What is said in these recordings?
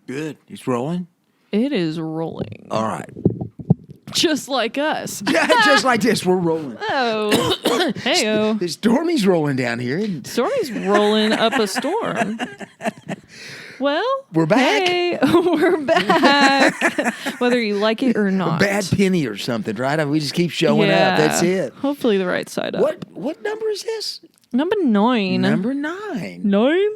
Good. It's rolling? It is rolling. All right. Just like us. Yeah, just like this. We're rolling. Oh. Hey-o. Stormy's rolling down here. Stormy's rolling up a storm. Well, we're back. Hey, we're back. Whether you like it or not. A bad penny or something, right? We just keep showing up. That's it. Hopefully the right side up. What number is this? Number 9. Number 9. 9?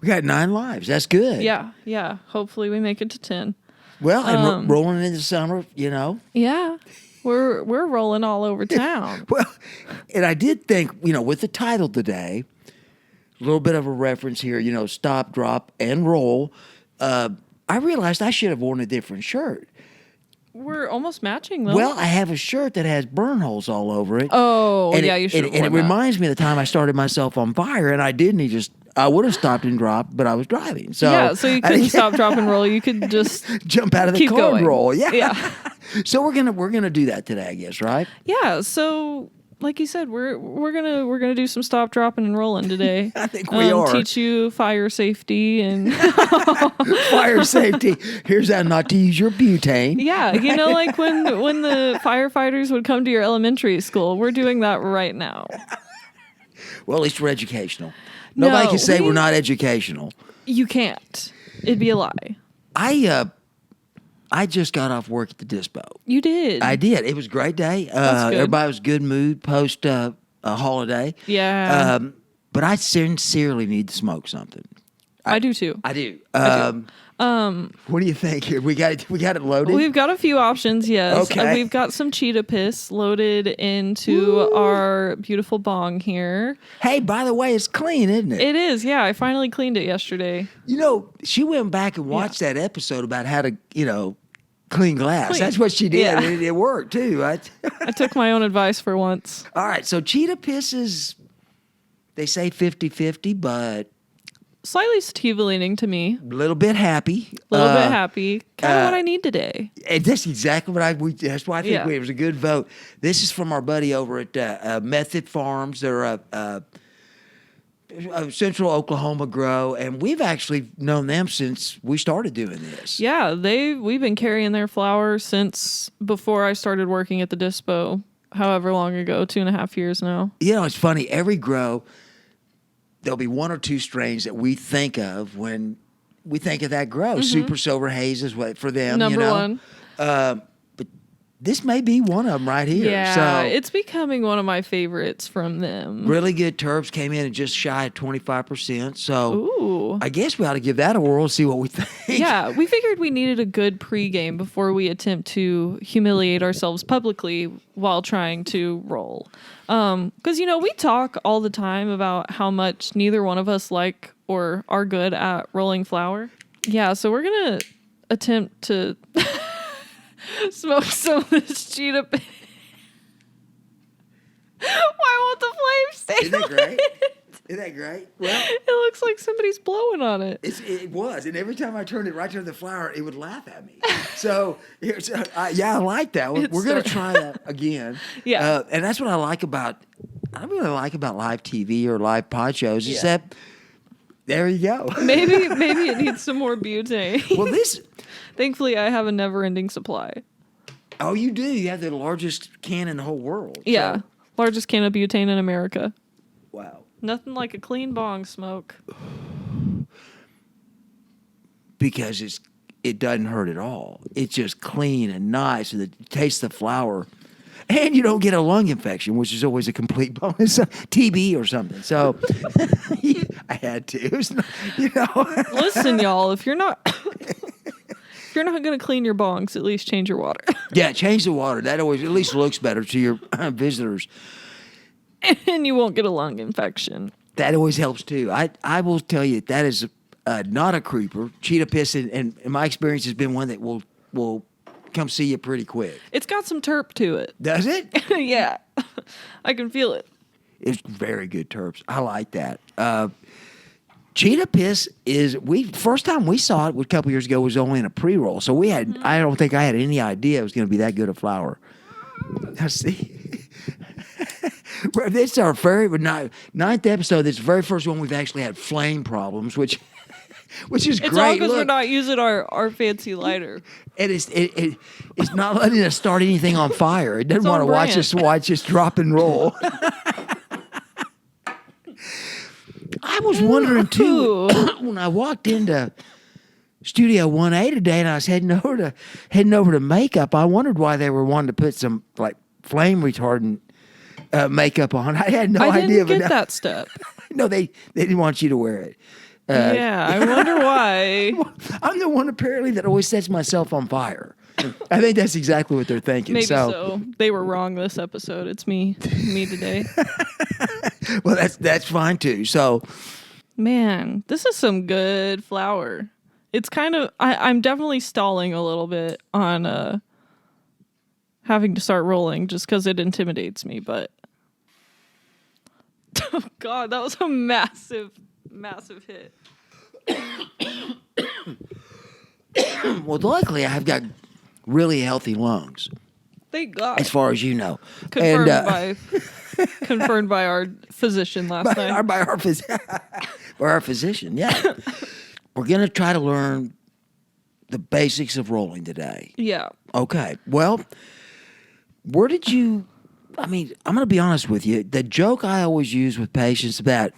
We got 9 lives. That's good. Yeah. Hopefully we make it to 10. Well, and rolling into summer, you know. Yeah. We're rolling all over town. Well, and I did think, with the title today, a little bit of a reference here, stop, drop, and roll. I realized I should have worn a different shirt. We're almost matching, though. Well, I have a shirt that has burn holes all over it. Oh, yeah, you should have worn And it reminds me of the time I started myself on fire, and I didn't. I would have stopped and dropped, but I was driving. So so you couldn't stop, drop, and roll. You could just jump out of the car and roll. Yeah. So we're gonna do that today, I guess, right? Yeah. So, like you said, we're gonna do some stop, dropping, and rolling today. I think we are. Teach you fire safety and fire safety. Here's how not to use your butane. Yeah, like when the firefighters would come to your elementary school. We're doing that right now. Well, at least we're educational. Nobody can say we're not educational. You can't. It'd be a lie. I just got off work at the dispo. You did. I did. It was a great day. That's good. Everybody was good mood post a holiday. Yeah. But I sincerely need to smoke something. I do too. I do. What do you think here? We got it loaded? We've got a few options, yes. Okay. We've got some cheetah piss loaded into our beautiful bong here. Hey, by the way, it's clean, isn't it? It is, yeah. I finally cleaned it yesterday. She went back and watched that episode about how to, clean glass. That's what she did. Yeah. And it worked, too. Right? I took my own advice for once. All right, so cheetah piss is, they say 50-50, but... Slightly sativa leaning to me. A little bit happy. Kind of what I need today. And that's exactly what that's why I think it was a good vote. This is from our buddy over at Method Farms. They're a Central Oklahoma grow, and we've actually known them since we started doing this. Yeah, we've been carrying their flower since before I started working at the dispo, however long ago, 2.5 years now. It's funny. Every grow, there'll be 1 or 2 strains that we think of when we think of that grow. Mm-hmm. Super Sober Haze is what for them. Number 1. But this may be one of them right here. Yeah, so, it's becoming one of my favorites from them. Really good terps, came in at just shy of 25%. So ooh. I guess we ought to give that a whirl and see what we think. Yeah, we figured we needed a good pregame before we attempt to humiliate ourselves publicly while trying to roll. Because, we talk all the time about how much neither one of us like or are good at rolling flower. Yeah, so we're going to attempt to smoke some of this cheetah. Why won't the flame stay? Isn't that great? Isn't that great? Well, it looks like somebody's blowing on it. It was, and every time I turned it right to the flower, it would laugh at me. So, I like that. We're going to try that again. Yeah, and that's what I really like about live TV or live pod shows is that there you go. Maybe it needs some more butane. Well, thankfully I have a never-ending supply. Oh, you do? You have the largest can in the whole world. Yeah, so. Largest can of butane in America. Wow. Nothing like a clean bong smoke. Because it doesn't hurt at all. It's just clean and nice, and it tastes the flower. And you don't get a lung infection, which is always a complete bonus. TB or something. So I had to. Listen, y'all, if you're not going to clean your bongs, at least change your water. Yeah, change the water. That always at least looks better to your visitors. And you won't get a lung infection. That always helps too. I will tell you that is not a creeper. Cheetah piss, and in my experience, has been one that will come see you pretty quick. It's got some terp to it. Does it? Yeah, I can feel it. It's very good terps. I like that. Cheetah piss is first time we saw it a couple years ago was only in a pre-roll, so I don't think I had any idea it was going to be that good a flower. Now see. This is our ninth episode. This is the very first one we've actually had flame problems, which which is It's great. all because we're Look, not using our fancy lighter. and it's not letting us start anything on fire. It doesn't It's on want to watch us drop and roll. I was wondering too when I walked into Studio 1A today, and I was heading over to makeup. I wondered why they were wanting to put some like flame retardant makeup on. I had no I idea. didn't get that step. No, they didn't want you to wear it. Yeah, I wonder why. I'm the one apparently that always sets myself on fire. I think that's exactly what they're thinking. Maybe so. They were wrong this episode. It's me today. Well, that's fine too. So, Man, this is some good flour. It's kind of I'm definitely stalling a little bit on having to start rolling just because it intimidates me, but oh god, that was a massive hit. well, luckily I've got really healthy lungs, Thank God. as far as you know. Confirmed by our physician last night. By our physician, yeah. We're gonna try to learn the basics of rolling today. Yeah. Okay. Well, where did you? I mean, I'm going to be honest with you. The joke I always use with patients that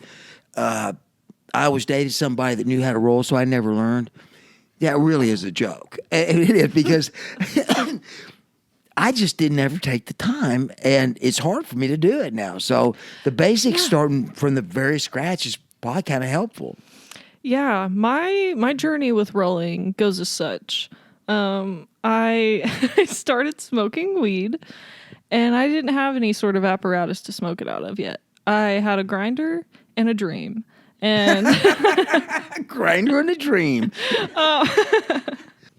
I always dated somebody that knew how to roll, so I never learned. That really is a joke. It is because I just didn't ever take the time, and it's hard for me to do it now. So the basics starting from the very scratch is probably kind of helpful. Yeah, my journey with rolling goes as such. I started smoking weed, and I didn't have any sort of apparatus to smoke it out of yet. I had a grinder and a dream, and A grinder and a dream.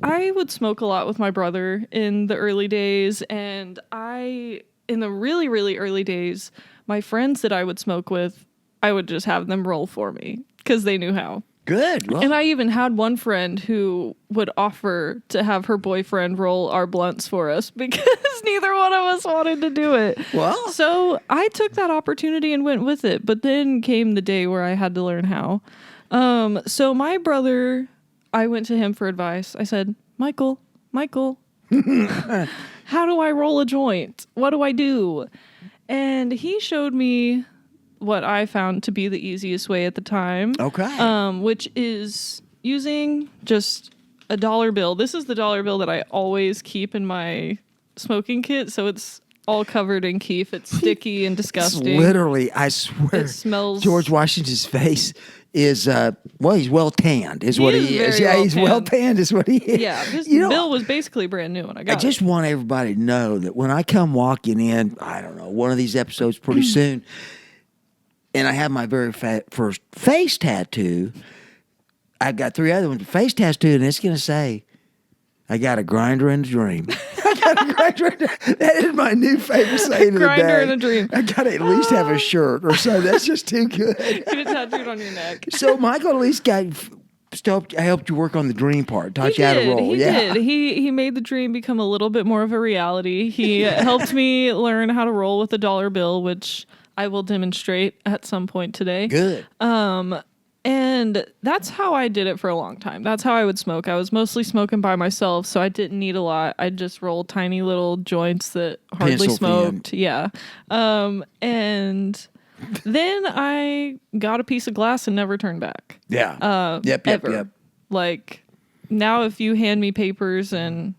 I would smoke a lot with my brother in the early days, and in the really, really early days, my friends that I would smoke with, I would just have them roll for me because they knew how. Good. Well, And I even had one friend who would offer to have her boyfriend roll our blunts for us because neither one of us wanted to do it. Well. So I took that opportunity and went with it. But then came the day where I had to learn how. So my brother, I went to him for advice. I said, Michael, how do I roll a joint? What do I do? And he showed me what I found to be the easiest way at the time. Okay. Which is using just a dollar bill. This is the dollar bill that I always keep in my smoking kit, so it's all covered in keef. It's sticky and disgusting. Literally, I swear. It smells. George Washington's face is he's well tanned is what he is. very Yeah, he's well tanned is what he is. Yeah, his You know, bill was basically brand new when I got I just want everybody to know that when I come walking in, I don't know, one of these episodes pretty soon, and I have my very first face tattoo. I've got 3 other ones. Face tattoo, and it's going to say, I got a grinder and a dream. I got a grinder and a, that is my new favorite saying of the day. Grinder and a dream. I got to at least have a shirt or something. That's just too good. Get it tattooed on your neck. So Michael at least helped you work on the dream part, taught you how to roll. He did. He made the dream become a little bit more of a reality. He helped me learn how to roll with a dollar bill, which I will demonstrate at some point today. Good. And that's how I did it for a long time. That's how I would smoke. I was mostly smoking by myself, so I didn't need a lot. I just rolled tiny little joints that hardly Pencil smoked. Yeah. And then I got a piece of glass and never turned back. Yeah. Ever. Like, now if you hand me papers and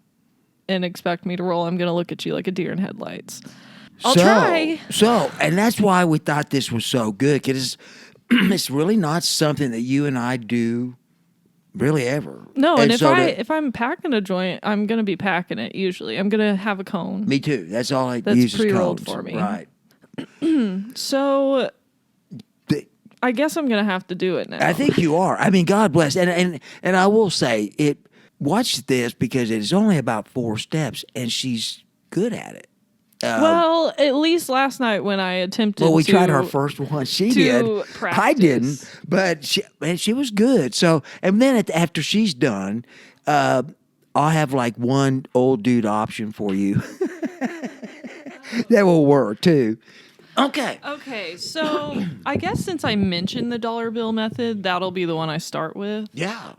expect me to roll, I'm going to look at you like a deer in headlights. I'll try. So, and that's why we thought this was so good, because it's really not something that you and I do really ever. No, and if I'm packing a joint, I'm gonna be packing it. Usually, I'm gonna have a cone. Me too. That's all I That's use is pre-rolled cones. for me. Right. So I guess I'm gonna have to do it now. I think you are. I mean, God bless. And I will say it. Watch this because it is only about 4 steps, and she's good at it. Well, at least last night when I attempted. Well, we to, tried our first one. She did. practice. I didn't, but she was good. So, and then after she's done, I'll have like one old dude option for you that will work too. Okay. Okay, so I guess since I mentioned the dollar bill method, that'll be the one I start with. Yeah.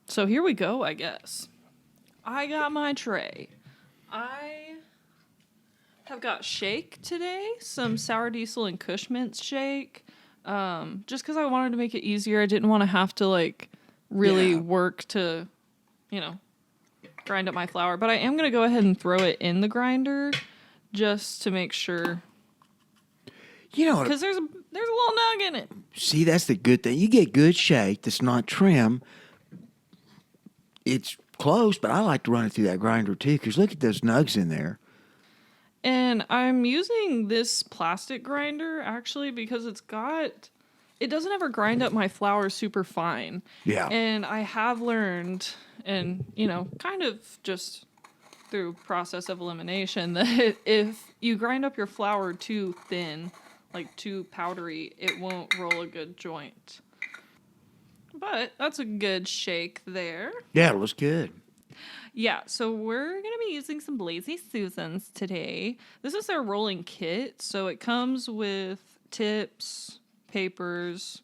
So here we go, I guess. I got my tray. I have got shake today, some sour diesel and Kush mints shake. Just because I wanted to make it easier. I didn't want to have to like really work to, grind up my flour. But I am going to go ahead and throw it in the grinder just to make sure. Because there's a little nug in it. See, that's the good thing. You get good shake that's not trim. It's close, but I like to run it through that grinder too, because look at those nugs in there. And I'm using this plastic grinder actually because it doesn't ever grind up my flour super fine. Yeah. And I have learned, and kind of just through process of elimination, that if you grind up your flour too thin, like too powdery, it won't roll a good joint. But that's a good shake there. Yeah, it looks good. Yeah, so we're going to be using some Blazy Susans today. This is their rolling kit, so it comes with tips, papers,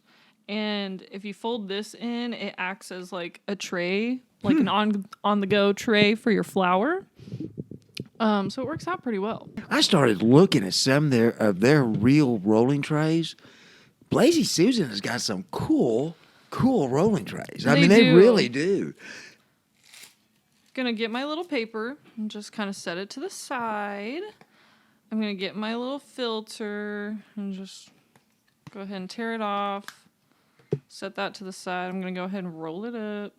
and if you fold this in, it acts as like a tray, like an on-the-go tray for your flour. So it works out pretty well. I started looking at some of their real rolling trays. Blazy Susan has got some cool rolling trays. I mean, they really do. Gonna get my little paper and just kind of set it to the side. I'm gonna get my little filter and just go ahead and tear it off. Set that to the side. I'm gonna go ahead and roll it up.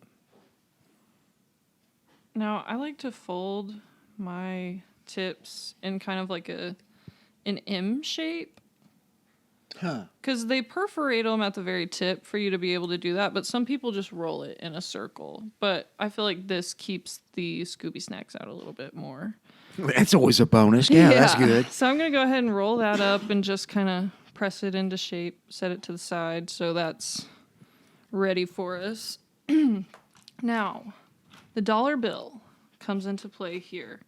Now I like to fold my tips in kind of like an M shape. Because they perforate them at the very tip for you to be able to do that, but some people just roll it in a circle. But I feel like this keeps the Scooby Snacks out a little bit more. That's always a bonus. Yeah, that's good. So I'm going to go ahead and roll that up and just kind of press it into shape, set it to the side, so that's ready for us. Now, the dollar bill comes into play here.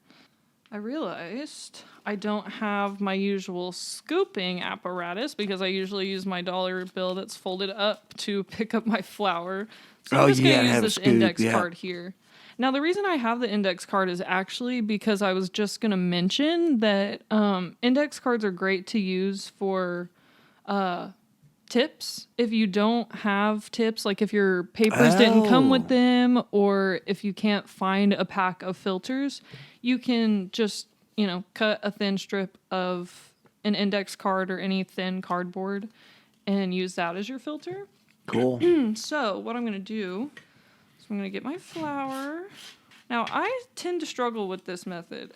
I realized I don't have my usual scooping apparatus because I usually use my dollar bill that's folded up to pick up my flour. So I'm just going to use this index card here. Now, the reason I have the index card is actually because I was just going to mention that index cards are great to use for tips. If you don't have tips, like if your papers didn't come with them, or if you can't find a pack of filters, you can just, cut a thin strip of an index card or any thin cardboard and use that as your filter. Cool. So what I'm going to do is I'm going to get my flour. Now, I tend to struggle with this method.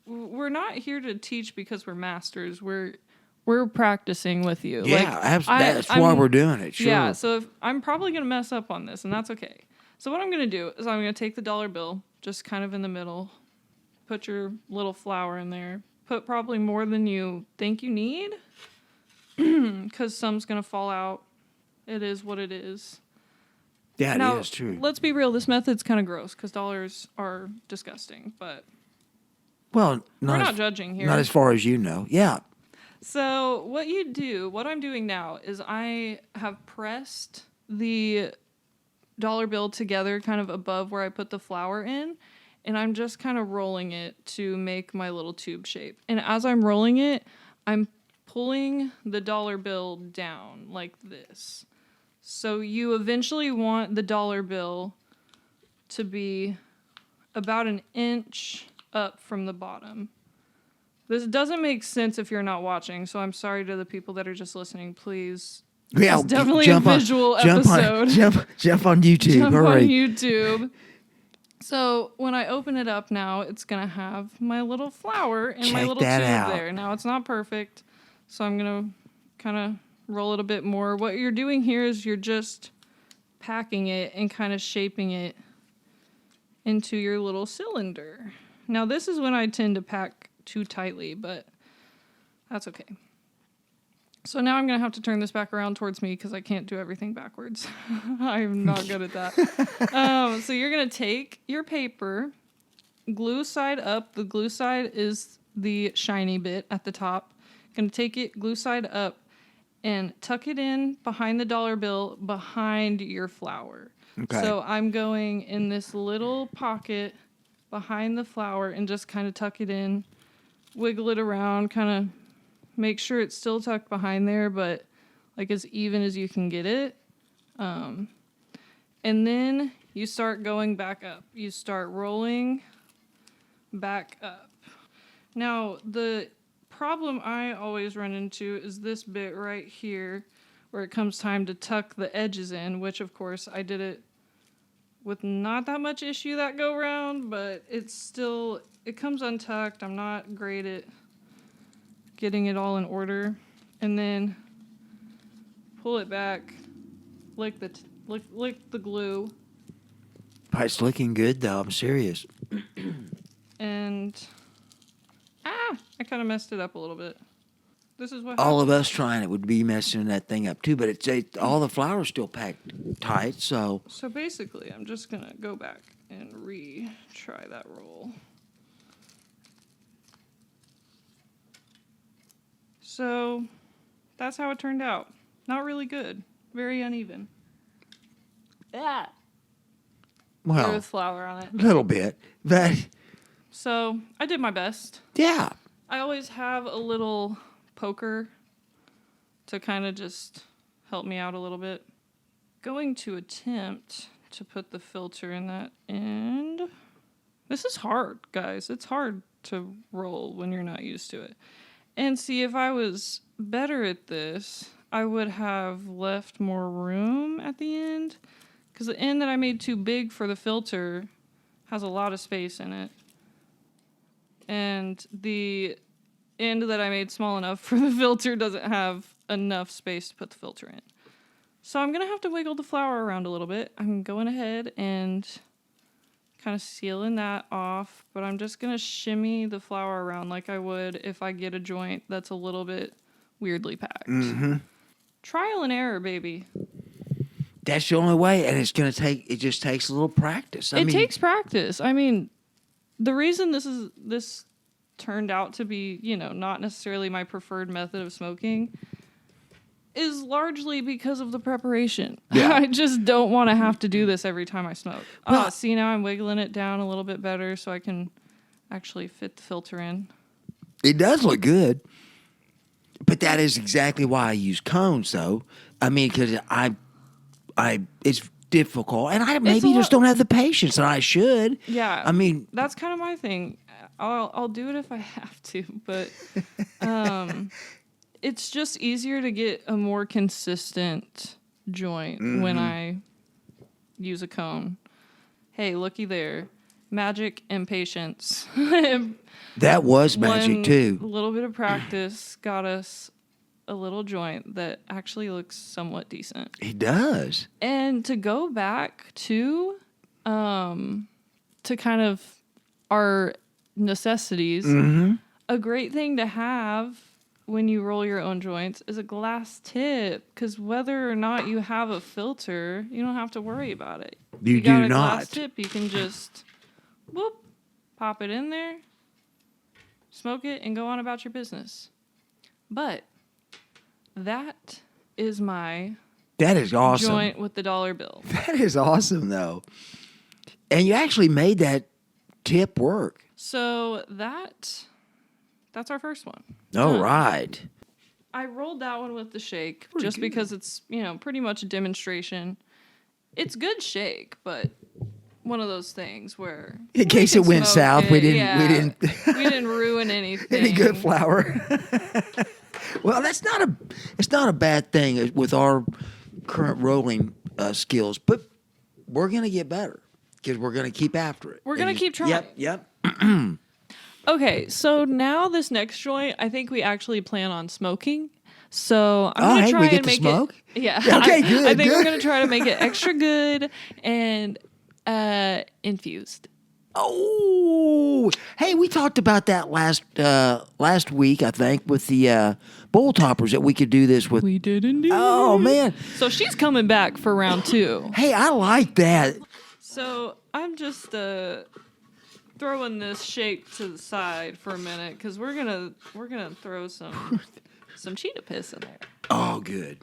We're not here to teach because we're masters. We're practicing with you. Yeah, that's why we're doing it. Sure. Yeah, so I'm probably going to mess up on this, and that's okay. So what I'm going to do is I'm going to take the dollar bill, just kind of in the middle, put your little flour in there, put probably more than you think you need, because some's going to fall out. It is what it is. Yeah, now, it is true. Let's be real, this method's kind of gross, because dollars are disgusting, but we're not judging here. Not as far as you know. Yeah. So what I'm doing now is I have pressed the dollar bill together kind of above where I put the flour in, and I'm just kind of rolling it to make my little tube shape. And as I'm rolling it, I'm pulling the dollar bill down like this. So you eventually want the dollar bill to be about an inch up from the bottom. This doesn't make sense if you're not watching, so I'm sorry to the people that are just listening. Please, yeah, it's definitely a visual episode. Jump on YouTube. Jump Hurry. on YouTube. So when I open it up now, it's going to have my little flour and my little tube there. Now, it's not perfect, so I'm going to kind of roll it a bit more. What you're doing here is you're just packing it and kind of shaping it into your little cylinder. Now, this is when I tend to pack too tightly, but that's okay. So now I'm going to have to turn this back around towards me because I can't do everything backwards. I'm not good at that. So you're going to take your paper, glue side up. The glue side is the shiny bit at the top. Gonna take it glue side up and tuck it in behind the dollar bill behind your flower. Okay. So I'm going in this little pocket behind the flower and just kind of tuck it in, wiggle it around, kind of make sure it's still tucked behind there, but like as even as you can get it. And then you start going back up. You start rolling back up. Now, the problem I always run into is this bit right here where it comes time to tuck the edges in, which of course I did it with not that much issue that go round, but it's still, it comes untucked. I'm not great at getting it all in order. And then pull it back, lick the glue. It's looking good, though. I'm serious. And I kind of messed it up a little bit. This is what All happened. of us trying it would be messing that thing up, too. But all the flour's still packed tight, so... So basically, I'm just going to go back and retry that roll. So that's how it turned out. Not really good. Very uneven. Yeah. Well, With flour on it. a little bit. But, So I did my best. yeah. I always have a little poker to kind of just help me out a little bit. Going to attempt to put the filter in that end. This is hard, guys. It's hard to roll when you're not used to it. And see, if I was better at this, I would have left more room at the end. Because the end that I made too big for the filter has a lot of space in it. And the end that I made small enough for the filter doesn't have enough space to put the filter in. So I'm going to have to wiggle the flour around a little bit. I'm going ahead and kind of sealing that off, but I'm just going to shimmy the flour around like I would if I get a joint that's a little bit weirdly packed. Mm-hmm. Trial and error, baby. That's the only way, and it just takes a little practice. It takes practice. I mean, the reason this turned out to be, not necessarily my preferred method of smoking is largely because of the preparation. Yeah. I just don't want to have to do this every time I smoke. Well, See, now I'm wiggling it down a little bit better so I can actually fit the filter in. It does look good. But that is exactly why I use cones, though. I mean, because it's difficult, and I maybe just don't have the patience, and I should. Yeah. I mean, that's kind of my thing. I'll do it if I have to, but it's just easier to get a more consistent joint when I use a cone. Hey, looky there. Magic and patience. that was magic, too. A little bit of practice got us a little joint that actually looks somewhat decent. It does. And to go back to kind of our necessities, a great thing to have when you roll your own joints is a glass tip, because whether or not you have a filter, you don't have to worry about it. You got do a not. glass tip, you can just whoop, pop it in there, smoke it, and go on about your business. But that is my That is awesome. joint with the dollar bill. That is awesome, though. And you actually made that tip work. So that's our first one. All right. I rolled that one with the shake Pretty just good. because it's, pretty much a demonstration. It's good shake, but one of those things where In we case can it went smoke south, it. we didn't we didn't ruin anything. any good flour. Well, it's not a bad thing with our current rolling skills, but we're gonna get better because we're gonna keep after it. We're gonna keep trying. Yep. Okay, so now this next joint, I think we actually plan on smoking. So I'm gonna hey, try we get and to make smoke? it. Yeah. Okay, good, I think we're good. gonna try to make it extra good and infused. Oh, hey, we talked about that last week, I think, with the bowl toppers that we could do this with. We did indeed. Oh man, So she's coming back for round 2. hey, I like that. So I'm just throwing this shape to the side for a minute because we're gonna throw some cheetah piss in there. Oh, good.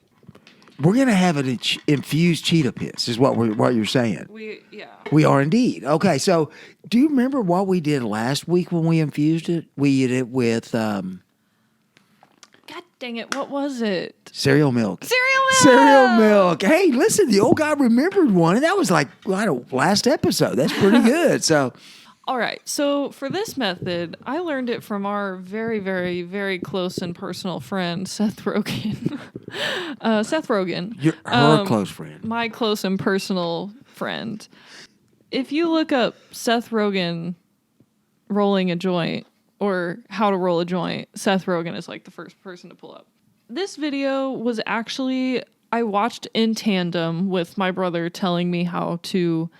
We're gonna have an infused cheetah piss, is what you're saying. We are indeed. Okay, so do you remember what we did last week when we infused it? We did it with God dang it! What was it? cereal milk. Cereal milk. Hey, listen, the old guy remembered one, and that was like last episode. That's pretty good. So. All right. So for this method, I learned it from our very, very, very close and personal friend, Seth Rogen. Seth Rogen. Her close friend. My close and personal friend. If you look up Seth Rogen rolling a joint or how to roll a joint, Seth Rogen is like the first person to pull up. This video was actually, I watched in tandem with my brother telling me how to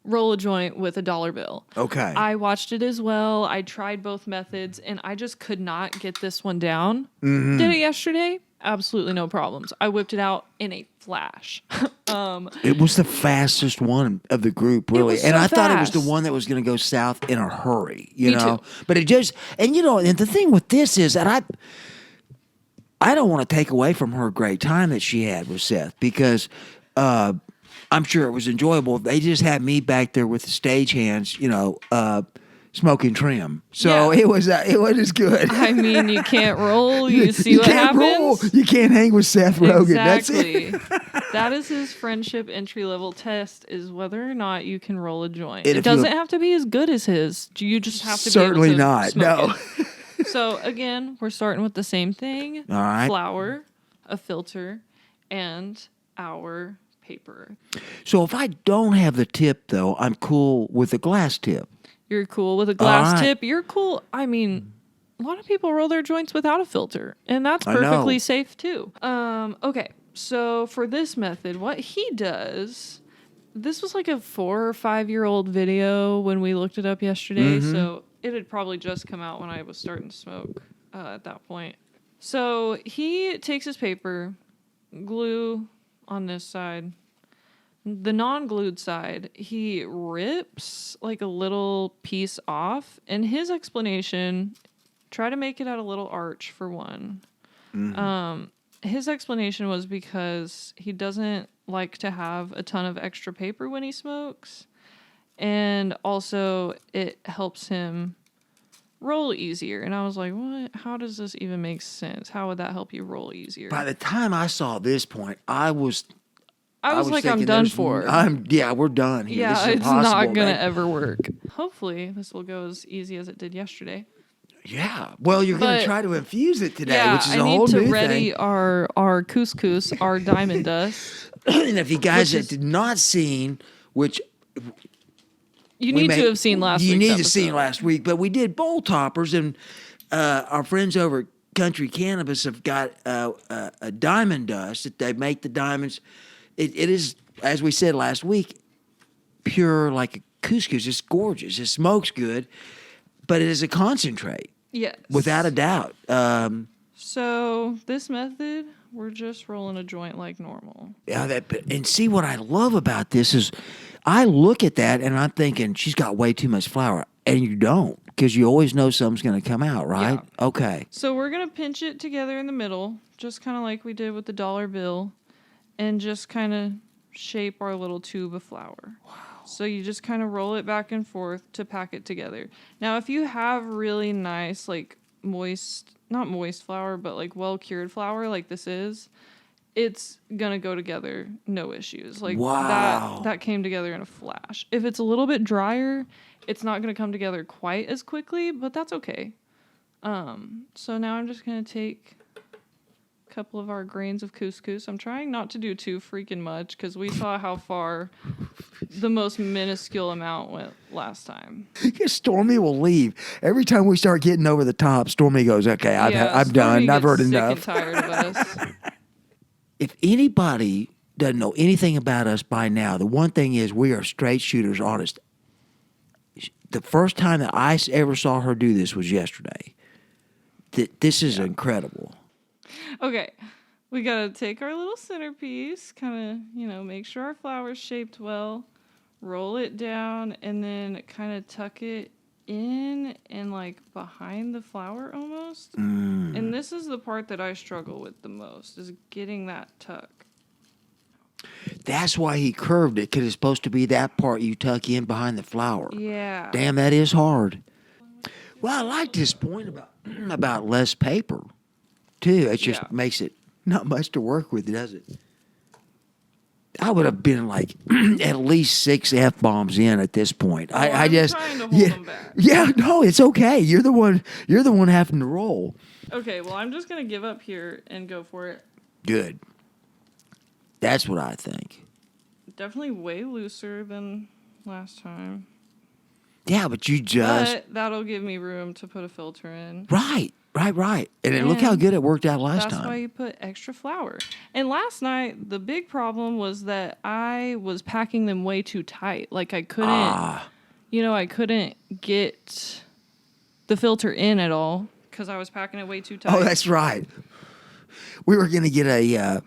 roll a joint with a dollar bill. Okay. I watched it as well. I tried both methods and I just could not get this one down. Mm-hmm. Did it yesterday? Absolutely no problems. I whipped it out in a flash. It was the fastest one of the group, really. So and I thought it was the fast. one that was going to go south in a hurry, you Me know? too. But it just, and and the thing with this is that I don't want to take away from her great time that she had with Seth because, I'm sure it was enjoyable. They just had me back there with the stagehands, smoking trim. So Yeah. it was good. I mean, you can't roll. You see what can't happens. roll. You can't hang with Seth Rogen. That's Exactly. it. That is his friendship entry level test: is whether or not you can roll a joint. And It if you- doesn't have to be as good as his. You just have to Certainly be able to not. smoke No. it. So again, we're starting with the same thing: All right. flour, a filter, and our paper. So if I don't have the tip, though, I'm cool with the glass tip. You're cool with a glass right. tip. You're cool. I mean, a lot of people roll their joints without a filter, and that's I know. perfectly safe too. Okay. So for this method, what he does, this was like a 4 or 5 year old video when we looked it up yesterday. Mm-hmm. So it had probably just come out when I was starting to smoke at that point. So he takes his paper, glue on this side. The non-glued side, he rips like a little piece off. And his explanation, try to make it at a little arch for one. Mm-hmm. His explanation was because he doesn't like to have a ton of extra paper when he smokes. And also it helps him roll easier. And I was like, what? How does this even make sense? How would that help you roll easier? By the time I saw this point, I was like, I'm thinking done there's- for. We're done here. Yeah, This is it's impossible, not going man. to ever work. Hopefully, this will go as easy as it did yesterday. Yeah. Well, you're going But- to try to infuse it today, Yeah, which is I a whole need to new ready thing. our couscous, our diamond dust. And if you guys Which is- that did not seen, which You we need made- to have seen last week's You need to episode. see last week, but we did bowl toppers, and our friends over at Country Cannabis have got a diamond dust that they make the diamonds. It is, as we said last week, pure like a couscous. It's gorgeous. It smokes good, but it is a concentrate Yes. without a doubt. So, this method, we're just rolling a joint like normal. Yeah, and see what I love about this is, I look at that and I'm thinking she's got way too much flour, and you don't, because you always know something's going to come out, right? Yeah. Okay. So, we're going to pinch it together in the middle, just kind of like we did with the dollar bill, and just kind of shape our little tube of flour. Wow. So you just kind of roll it back and forth to pack it together. Now, if you have really nice, like not moist flour, but like well-cured flour like this is, it's going to go together, no issues. Like Wow. that came together in a flash. If it's a little bit drier, it's not going to come together quite as quickly, but that's okay. So now I'm just going to take couple of our grains of couscous. I'm trying not to do too freaking much because we saw how far the most minuscule amount went last time. Stormy will leave. Every time we start getting over the top, Stormy goes, okay, I'm Stormy done. I've gets heard sick enough. and tired of us. If anybody doesn't know anything about us by now, the one thing is we are straight shooters, honest. The first time that I ever saw her do this was yesterday. This is incredible. Okay, we gotta take our little centerpiece, kind of, make sure our flour's shaped well, roll it down, and then kind of tuck it in and like behind the flower almost. And this is the part that I struggle with the most, is getting that tuck. That's why he curved it, because it's supposed to be that part you tuck in behind the flower. Yeah. Damn, that is hard. Well, I like this point about less paper, too. It just makes it not much to work with, does it? I would have been like at least 6 F-bombs in at this point. I'm just trying to hold them back. Yeah, no, it's okay. You're the one having to roll. Okay, well, I'm just gonna give up here and go for it. Good. That's what I think. Definitely way looser than last time. Yeah, but But that'll give me room to put a filter in. Right. And then look how good it worked out last time. That's why you put extra flour. And last night, the big problem was that I was packing them way too tight. Like I couldn't, I couldn't get the filter in at all because I was packing it way too tight. Oh, that's right. We were going to get a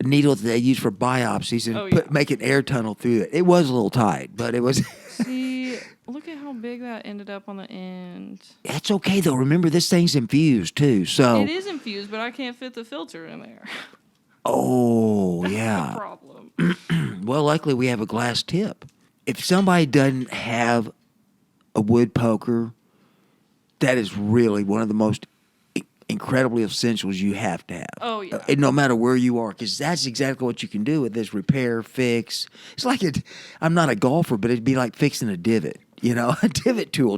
needle that they use for biopsies and make an air tunnel through it. It was a little tight, but it was... See, look at how big that ended up on the end. That's okay, though. Remember, this thing's infused, too, so... It is infused, but I can't fit the filter in there. Oh, That's yeah. the problem. Well, luckily, we have a glass tip. If somebody doesn't have a wood poker, that is really one of the most incredibly essentials you have to have. Oh, yeah. And no matter where you are, because that's exactly what you can do with this repair, fix. It's like I'm not a golfer, but it'd be like fixing a divot, a divot tool,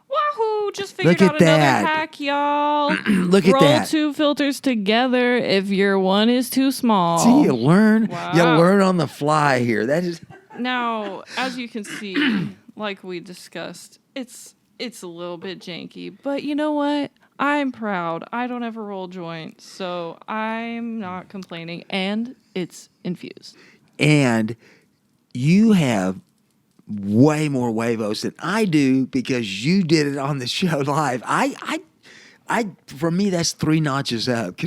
Wahoo! Just figured Look out at another that. hack, y'all. Look at that. Roll 2 filters together if your one is too small. See, you learn. Wow. You learn on the fly here. That is. Now, as you can see, like we discussed, it's a little bit janky, but you know what? I'm proud. I don't ever roll joints, so I'm not complaining. And it's infused. And you have way more huevos than I do because you did it on the show live. For me, that's 3 notches up,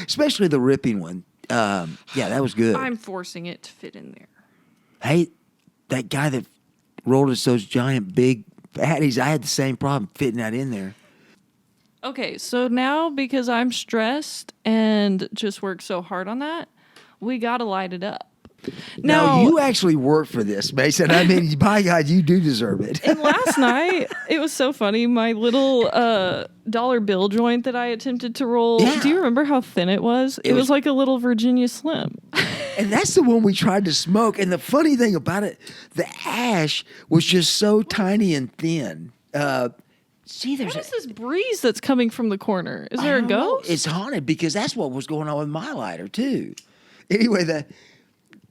especially the ripping one. Yeah, that was good. I'm forcing it to fit in there. Hey, that guy that rolled us those giant big fatties, I had the same problem fitting that in there. Okay, so now because I'm stressed and just worked so hard on that, we got to light it up. Now, you actually worked for this, Mason. I mean, by God, you do deserve it. And last night, it was so funny. My little dollar bill joint that I attempted to roll, do you remember how thin it was? It was like a little Virginia Slim. And that's the one we tried to smoke. And the funny thing about it, the ash was just so tiny and thin. See, what is this breeze that's coming from the corner? Is there a ghost? It's haunted because that's what was going on with my lighter, too. Anyway,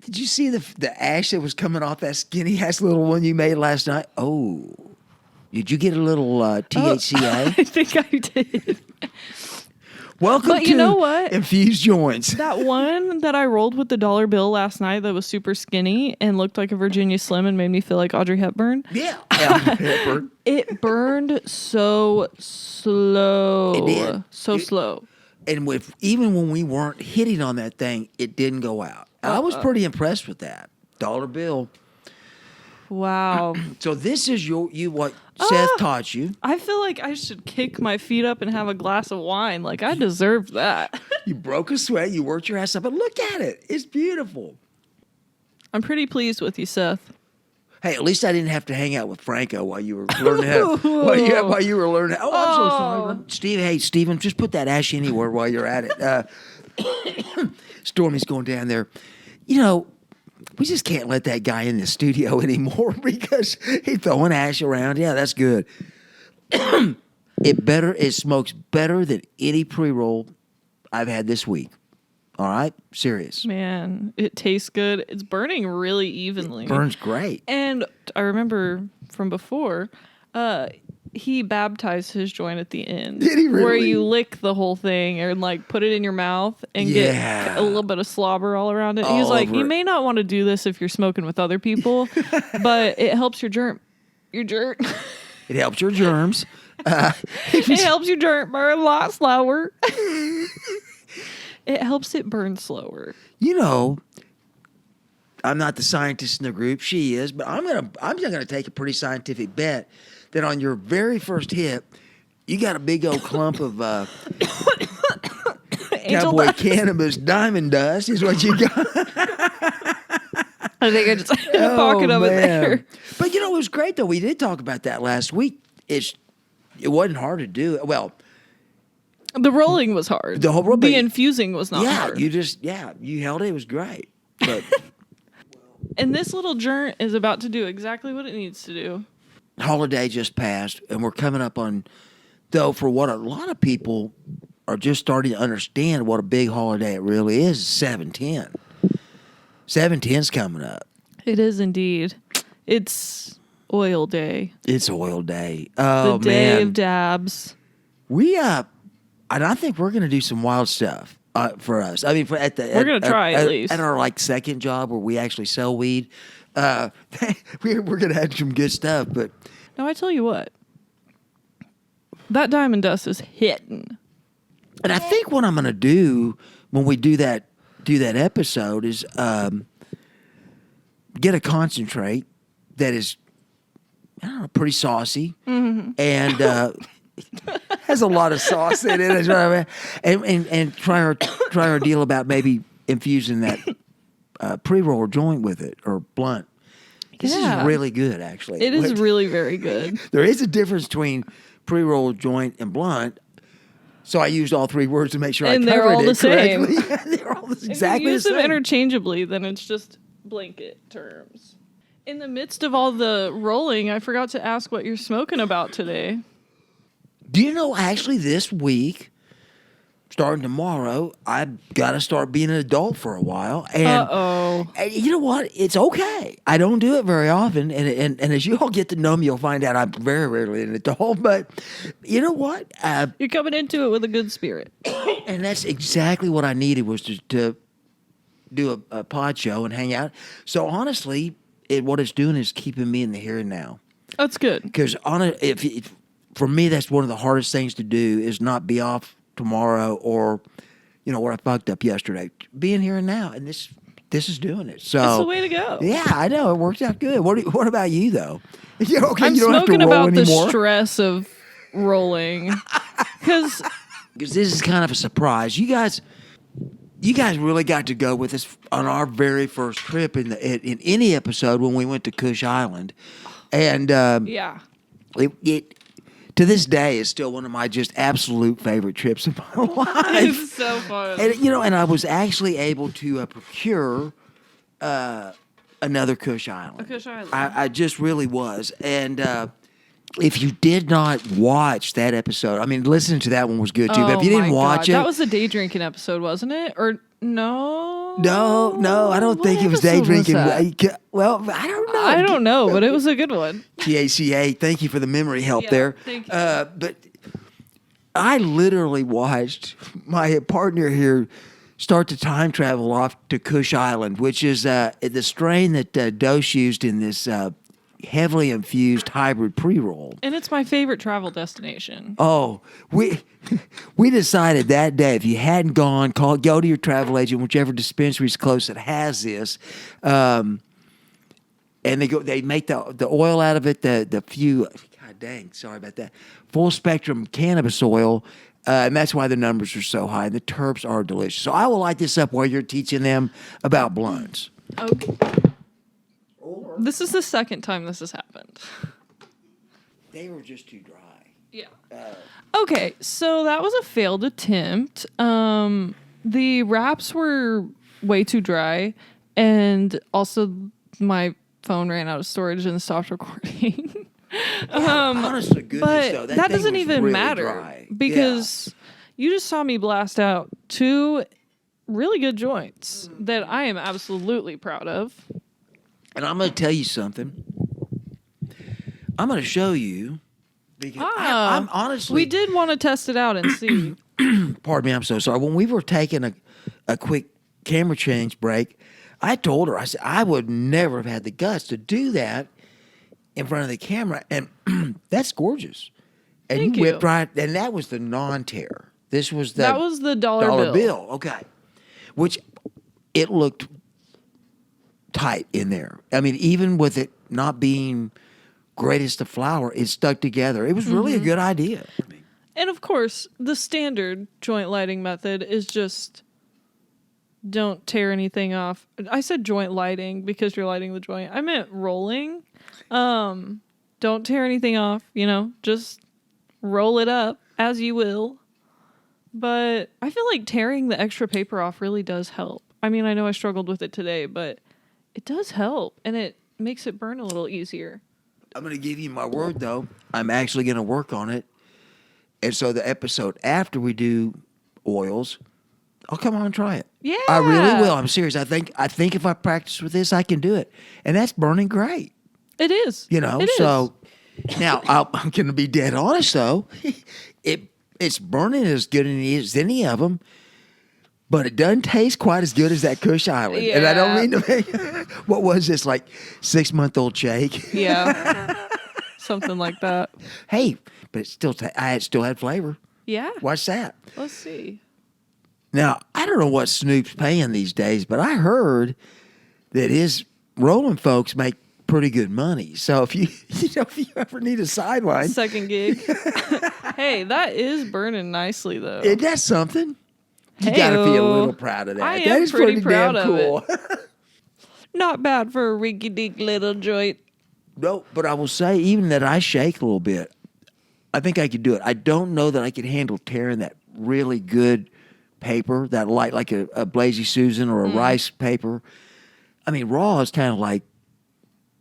did you see the ash that was coming off that skinny ass little one you made last night? Oh, did you get a little THCA? I think I did. Welcome but to you know what? Infused Joints. That one that I rolled with the dollar bill last night that was super skinny and looked like a Virginia Slim and made me feel like Audrey Hepburn. Yeah. Hepburn. It burned so slow. It did. Slow. And even when we weren't hitting on that thing, it didn't go out. I was pretty impressed with that. Dollar bill. Wow. So this is what Seth taught you. I feel like I should kick my feet up and have a glass of wine. Like, I deserved that. You broke a sweat. You worked your ass up. But look at it. It's beautiful. I'm pretty pleased with you, Seth. Hey, at least I didn't have to hang out with Franco while you were learning how. while you were learning. Oh, I'm so sorry, Steve. Hey, Steven, just put that ash anywhere while you're at it. Stormy's going down there. We just can't let that guy in the studio anymore because he's throwing ash around. Yeah, that's good. It smokes better than any pre-roll I've had this week. All right? Serious. Man, it tastes good. It's burning really evenly. It burns great. And I remember from before, he baptized his joint at the end. Did he really? Where you lick the whole thing and like put it in your mouth and get a little bit of slobber all around it. He was like, you may not want to do this if you're smoking with other people, but it helps your germ. It helps your germs. It helps your germ burn a lot slower. It helps it burn slower. not the scientist in the group. She is, but I'm just gonna take a pretty scientific bet that on your very first hit, you got a big old clump of Angel cowboy dust. cannabis diamond dust is what you got. I think I just had a pocket of it there. But it was great though. We did talk about that last week. It wasn't hard to do. Well, The rolling was hard. The infusing was not hard. You held it. It was great. But and this little joint is about to do exactly what it needs to do. holiday just passed, and we're coming up on, though, for what a lot of people are just starting to understand what a big holiday it really is 7/10. 7/10's coming up. It is indeed. It's oil day. It's oil day. Oh, The day man. of dabs. And I think we're going to do some wild stuff for us. I mean, We're gonna try at least. At our second job where we actually sell weed. We're going to have some good stuff. But Now I tell you what, that diamond dust is hitting. and I think what I'm going to do when we do that episode is get a concentrate that is, I don't know, pretty saucy and has a lot of sauce in it. Is what I mean. And try our deal about maybe infusing that pre-roll joint with it or blunt. This Yeah. is really good, actually. It is really very good. There is a difference between pre-roll joint and blunt. So I used all three words to make sure And I they're covered all it the same. correctly. They're all exactly If you the use them same. interchangeably, then it's just blanket terms. In the midst of all the rolling, I forgot to ask what you're smoking about today. Do you know, actually, this week, starting tomorrow, I've got to start being an adult for a while. And you know what? It's okay. I don't do it very often. And as you all get to know me, you'll find out I'm very rarely an adult. But you know what? You're coming into it with a good spirit. And that's exactly what I needed was to do a pod show and hang out. So honestly, what it's doing is keeping me in the here and now. That's good. Because for me, that's one of the hardest things to do is not be off tomorrow or, what I fucked up yesterday. Being here and now, and this is doing it. So That's the way to go. Yeah, I know it worked out good. What about you though? Okay, I'm you don't have to smoking roll about anymore. the stress of rolling. Because Because this is kind of a surprise. You guys really got to go with us on our very first trip in any episode when we went to Kush Island, and yeah. it to this day is still one of my just absolute favorite trips of my life. It's so fun. And and I was actually able to procure another Kush Island. A Kush Island. I just really was, and. If you did not watch that episode, I mean, listening to that one was good too. But if you didn't watch it, that was the day drinking episode, wasn't it? Or no? No, I don't What think it was day episode was drinking. that? Well, I don't know. I don't know, but it was a good one. TACA, thank you for the memory help Yeah, there. thank you. But I literally watched my partner here start to time travel off to Kush Island, which is the strain that Dose used in this heavily infused hybrid pre-roll. And it's my favorite travel destination. Oh, we decided that day if you hadn't gone, go to your travel agent, whichever dispensary is close that has this, and they make the oil out of it, the few, god dang, sorry about that, full spectrum cannabis oil, and that's why the numbers are so high. And the terps are delicious. So I will light this up while you're teaching them about blunts. Okay. This is the second time this has happened. They were just too dry. Yeah. Okay, so that was a failed attempt. The wraps were way too dry, and also my phone ran out of storage and stopped recording. Honest to goodness, But though, that thing doesn't was even really matter dry. because you just saw me blast out 2 really good joints that I am absolutely proud of. And I'm going to tell you something. I'm going to show you. Because I'm honestly. We did want to test it out and see. Pardon me, I'm so sorry. When we were taking a quick camera change break, I told her, I said, I would never have had the guts to do that in front of the camera. And that's gorgeous. And Thank you whipped you. right. And that was the non-tear. This was the. That was the dollar bill. dollar bill. Okay. Which it looked. tight in there. I mean, even with it not being greatest of flour, it stuck together. It was really a good idea. And of course, the standard joint lighting method is just don't tear anything off. I said joint lighting because you're lighting the joint. I meant rolling. Don't tear anything off, just roll it up as you will. But I feel like tearing the extra paper off really does help. I mean, I know I struggled with it today, but it does help, and it makes it burn a little easier. I'm going to give you my word, though. I'm actually going to work on it. And so the episode after we do oils, I'll come on and try it. Yeah. I really will. I'm serious. I think if I practice with this, I can do it. And that's burning great. It is. So now I'm going to be dead honest, though. It's burning as good as any of them. But it doesn't taste quite as good as that Kush Island. Yeah. And I don't mean to make... What was this, like 6-month-old shake? Yeah. Something like that. Hey, but it still still had flavor. Yeah. What's that? Let's see. Now, I don't know what Snoop's paying these days, but I heard that his rolling folks make pretty good money. So if you ever need a sideline... Second gig. Hey, that is burning nicely, though. That's something. You got to feel a little proud of that. I That am is pretty proud damn cool. of it. Not bad for a rinky-dink little joint. No, but I will say, even that I shake a little bit, I think I could do it. I don't know that I could handle tearing that really good paper, that light, like a Blazy Susan or a rice paper. I mean, raw is kind of like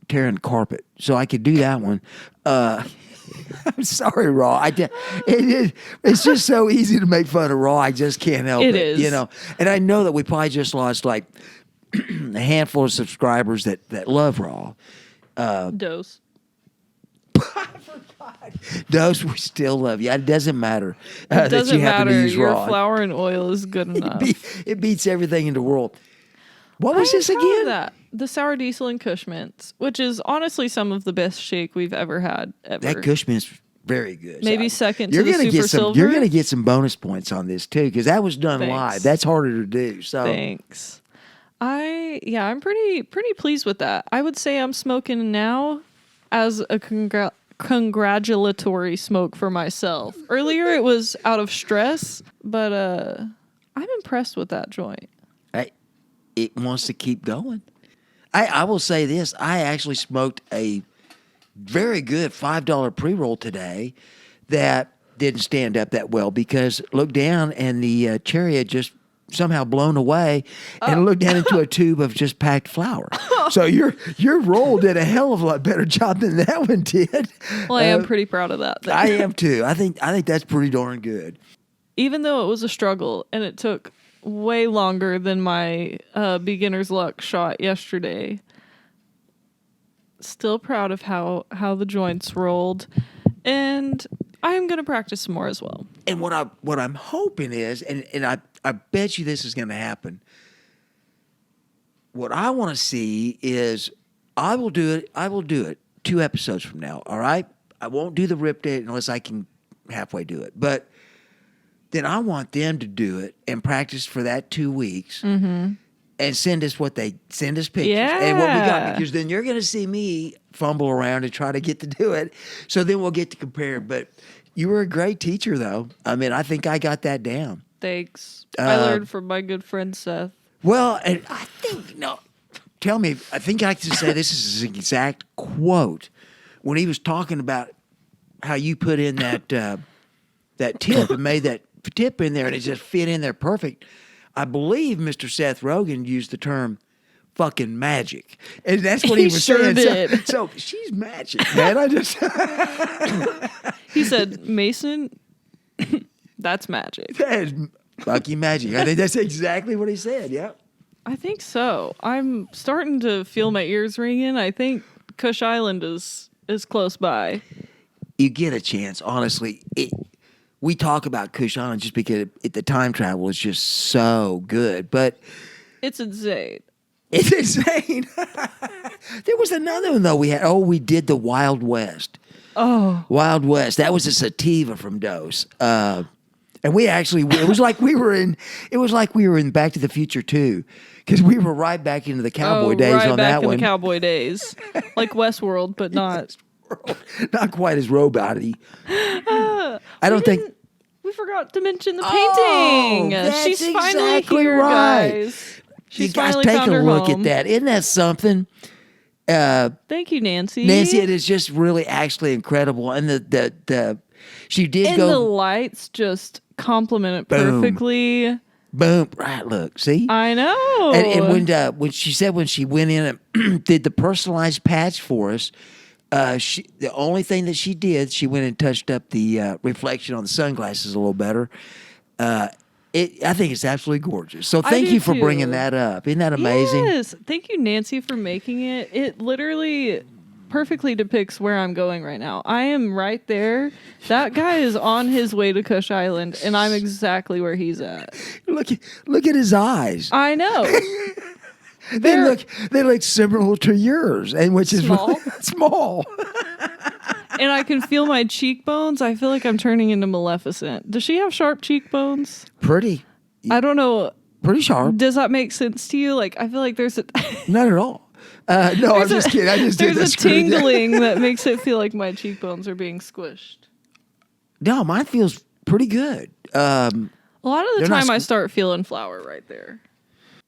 tearing carpet, so I could do that one. I'm sorry, Raw. It's just so easy to make fun of Raw. I just can't help it. It is. And I know that we probably just lost like a handful of subscribers that love Raw. Dose. I forgot. Dose, we still love you. It doesn't matter. It doesn't that you happen matter. to use Your Raw. flour and oil is good enough. It beats everything in the world. What was this again? That. The sour diesel and Kush mints, which is honestly some of the best shake we've ever had ever. That Kush mint's very good. Maybe second to the Super Silver. You're going to get some bonus points on this too, because that was done Thanks. live. That's harder to do. So Thanks. I'm pretty pleased with that. I would say I'm smoking now as a congratulatory smoke for myself. Earlier it was out of stress, but I'm impressed with that joint. It wants to keep going. I will say this. I actually smoked a very good $5 pre-roll today that didn't stand up that well because looked down and the cherry had just somehow blown away and looked down into a tube of just packed flour. So your roll did a hell of a lot better job than that one did. Well, I am pretty proud of that. I am too. I think that's pretty darn good. Even though it was a struggle and it took way longer than my beginner's luck shot yesterday. Still proud of how the joints rolled, and I'm gonna practice some more as well. And what I'm hoping is, and I bet you this is gonna happen. What I want to see is I will do it 2 episodes from now. All right, I won't do the rip date unless I can halfway do it, but. Then I want them to do it and practice for that 2 weeks and send us pictures and what we got. Because then you're going to see me fumble around and try to get to do it. So then we'll get to compare. But you were a great teacher, though. I mean, I think I got that down. Thanks. I learned from my good friend Seth. Well, and I think, tell me, I think I can say this is his exact quote when he was talking about how you put in that tip and made that tip in there and it just fit in there perfect. I believe Mr. Seth Rogen used the term fucking magic. And that's what he was sure saying. Did. So she's magic, man. I just He said, Mason, that's magic. That is fucking magic. I think that's exactly what he said. Yep. I think so. I'm starting to feel my ears ringing. I think Kush Island is close by. You get a chance, honestly. We talk about Kush Island just because the time travel is just so good, but it's insane. It's insane. There was another one though we did the Wild West. Oh, Wild West. That was a sativa from Dose. And we actually it was like we were in Back to the Future 2. because we were right back into the cowboy days right on back that in one. the cowboy days. Like Westworld, but not. Not quite as robot-y. I don't think. We forgot to mention the Oh, painting. that's She's finally exactly here, right. guys. You She's guys finally take found a her look home. at that. Isn't that something? Thank you, Nanci. Nanci, it is just really actually incredible. And the she did And go the lights just complement it Boom. perfectly. boom. Right, look, see? I know. And when she said when she went in and did the personalized patch for us, the only thing that she did, she went and touched up the reflection on the sunglasses a little better. I think it's absolutely gorgeous. So thank do you for too. bringing that up. Isn't that amazing? Yes. Thank you, Nanci, for making it. It literally perfectly depicts where I'm going right now. I am right there. That guy is on his way to Kush Island, and I'm exactly where he's at. Look at his eyes. I know. They look similar to yours, and which Small. is really small. And I can feel my cheekbones. I feel like I'm turning into Maleficent. Does she have sharp cheekbones? Pretty sharp. Does that make sense to you? Like, I feel like there's a Not at all. No, I'm just kidding. I just did there's this. a tingling that makes it feel like my cheekbones are being squished. No, mine feels pretty good. A lot of the They're not time, I start feeling flour right there.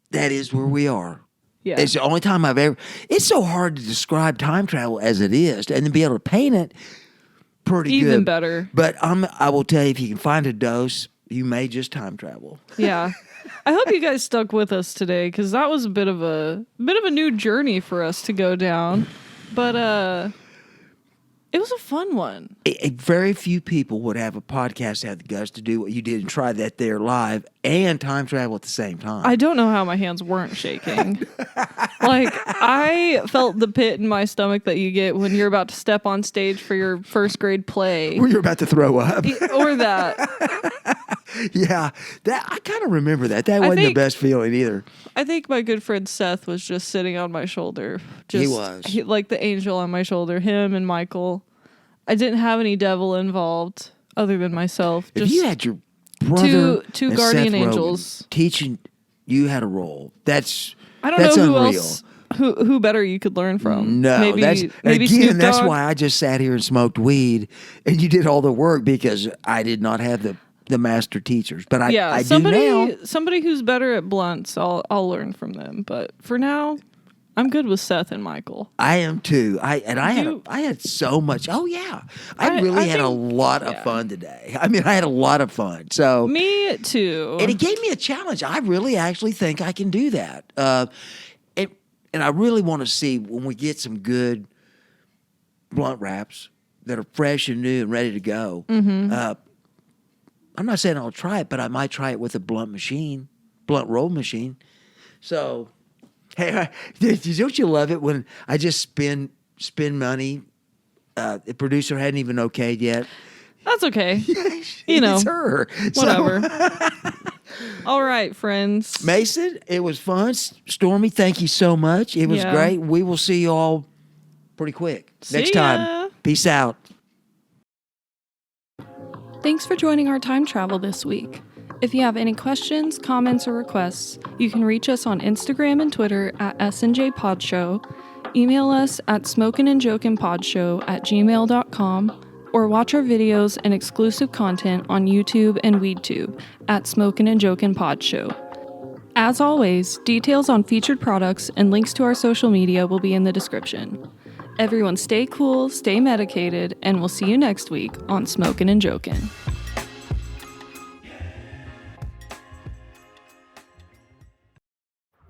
That is where we are. Yeah. It's the only time I've ever. It's so hard to describe time travel as it is, and to be able to paint it pretty good. Even better. But I will tell you, if you can find a dose, you may just time travel. Yeah. I hope you guys stuck with us today, because that was a bit of a new journey for us to go down. But it was a fun one. Very few people would have a podcast that had the guts to do what you did and try that there live and time travel at the same time. I don't know how my hands weren't shaking. Like, I felt the pit in my stomach that you get when you're about to step on stage for your first grade play. Well, you're about to throw up. Or that. Yeah, I kind of remember that. That wasn't the best feeling either. I think my good friend Seth was just sitting on my shoulder. He was. Like the angel on my shoulder, him and Michael. I didn't have any devil involved other than myself. If you had your brother two and guardian Seth Rogen angels teaching you how to roll, I don't that's know who unreal. else who better you could learn from. No, maybe again, Snoop that's Dogg. why I just sat here and smoked weed, and you did all the work because I did not have the master teachers. But I do now. Somebody who's better at blunts, I'll learn from them. But for now, I'm good with Seth and Michael. I am too. I had so much. Oh yeah, I really had a lot of fun today. I mean, I had a lot of fun. So me too. And it gave me a challenge. I really actually think I can do that. And I really want to see when we get some good blunt wraps that are fresh and new and ready to go. Mm-hmm. I'm not saying I'll try it, but I might try it with a blunt roll machine. So, hey, don't you love it when I just spend money? The producer hadn't even okayed yet. That's okay. It's her. Whatever. All right, friends. Mason, it was fun. Stormy, thank you so much. It was great. We will see you all pretty quick next time. Peace out. Thanks for joining our time travel this week. If you have any questions, comments, or requests, you can reach us on Instagram and Twitter at SNJ Podshow, email us at smokinandjokinpodshow@gmail.com, or watch our videos and exclusive content on YouTube and WeedTube at Smokin and Jokin Podshow. As always, details on featured products and links to our social media will be in the description. Everyone stay cool, stay medicated, and we'll see you next week on Smokin and Jokin.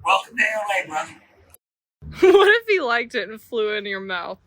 Welcome to LA, brother. What if he liked it and flew in your mouth?